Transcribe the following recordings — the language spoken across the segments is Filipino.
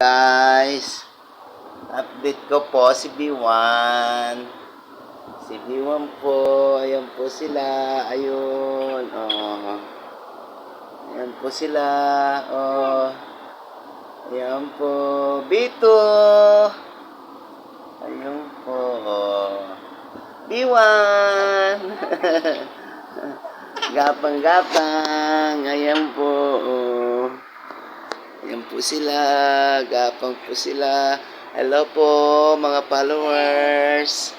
Guys, update ko po si B1. Si B1 po, ayan po sila. Ayun, oh. Ayan po sila, oh. Ayan po, B2. Ayan po, oh. B1. Gapang-gapang. Ayan po, oh. Ayan po sila, gapang po sila. Hello po mga followers.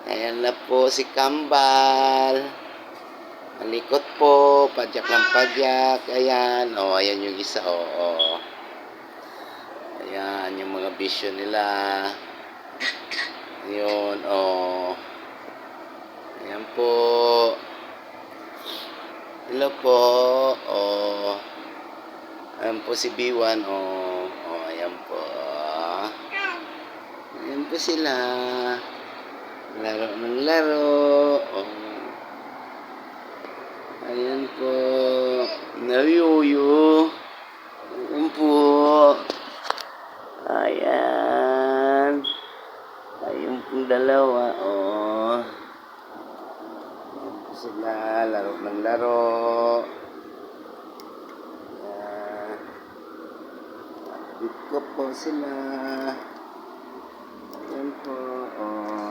Ayan na po si Kambal. Malikot po, padyak ng padyak. Ayan, oh, ayan yung isa, oh. Ayan, yung mga vision nila. Ayun, oh. Ayan po. Hello po, oh. Ayan po si B1, oh. Oh, ayan po. Ayan po sila. Laro ng laro. Oh. Ayan po. Nayuyo. Ayan po. Ayan. Ayun pong dalawa, oh. Ayan po sila. Laro ng laro. Dito po sila. Ayan po, oh.